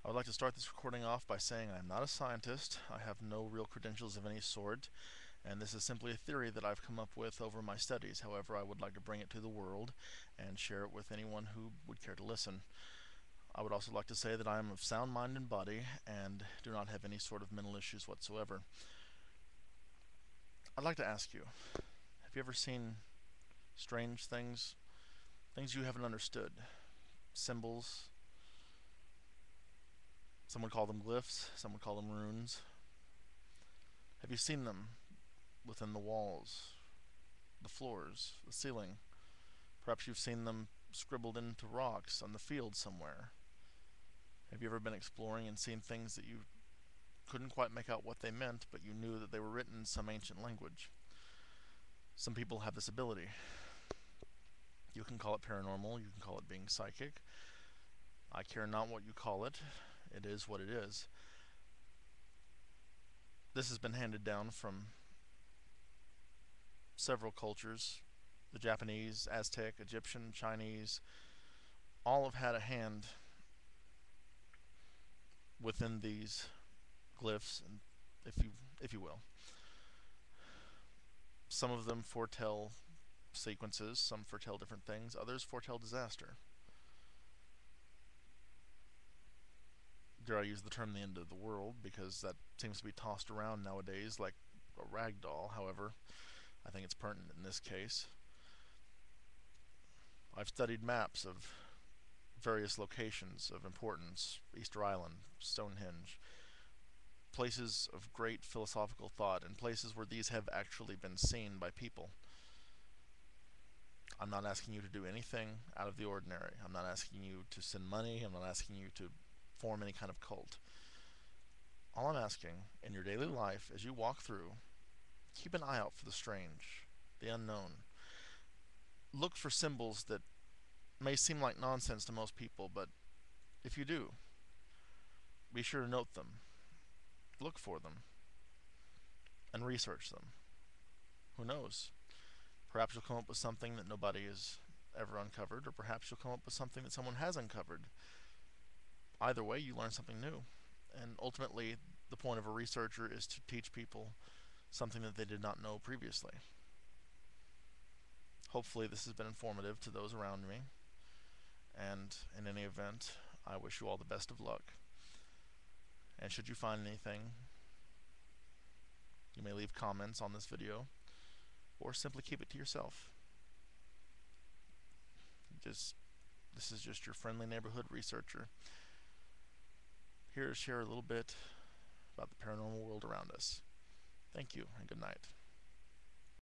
I would like to start this recording off by saying I am not a scientist. I have no real credentials of any sort, and this is simply a theory that I've come up with over my studies. However, I would like to bring it to the world and share it with anyone who would care to listen. I would also like to say that I am of sound mind and body and do not have any sort of mental issues whatsoever. I'd like to ask you, have you ever seen strange things? Things you haven't understood? Symbols? Some would call them glyphs, some would call them runes. Have you seen them within the walls, the floors, the ceiling? Perhaps you've seen them scribbled into rocks on the field somewhere. Have you ever been exploring and seen things that you couldn't quite make out what they meant, but you knew that they were written in some ancient language? Some people have this ability. You can call it paranormal, you can call it being psychic. I care not what you call it. It is what it is. This has been handed down from several cultures. The Japanese, Aztec, Egyptian, Chinese, all have had a hand within these glyphs, and if you will. Some of them foretell sequences, some foretell different things, others foretell disaster. Dare I use the term the end of the world, because that seems to be tossed around nowadays like a rag doll. However, I think it's pertinent in this case. I've studied maps of various locations of importance: Easter Island, Stonehenge, places of great philosophical thought, and places where these have actually been seen by people. I'm not asking you to do anything out of the ordinary. I'm not asking you to send money. I'm not asking you to form any kind of cult. All I'm asking, in your daily life, as you walk through, keep an eye out for the strange, the unknown. Look for symbols that may seem like nonsense to most people, but if you do, be sure to note them, look for them, and research them. Who knows? Perhaps you'll come up with something that nobody has ever uncovered, or perhaps you'll come up with something that someone has uncovered. Either way, you learn something new. And ultimately, the point of a researcher is to teach people something that they did not know previously. Hopefully this has been informative to those around me, and in any event, I wish you all the best of luck. And should you find anything, you may leave comments on this video, or simply keep it to yourself. This is just your friendly neighborhood researcher, here to share a little bit about the paranormal world around us. Thank you, and good night.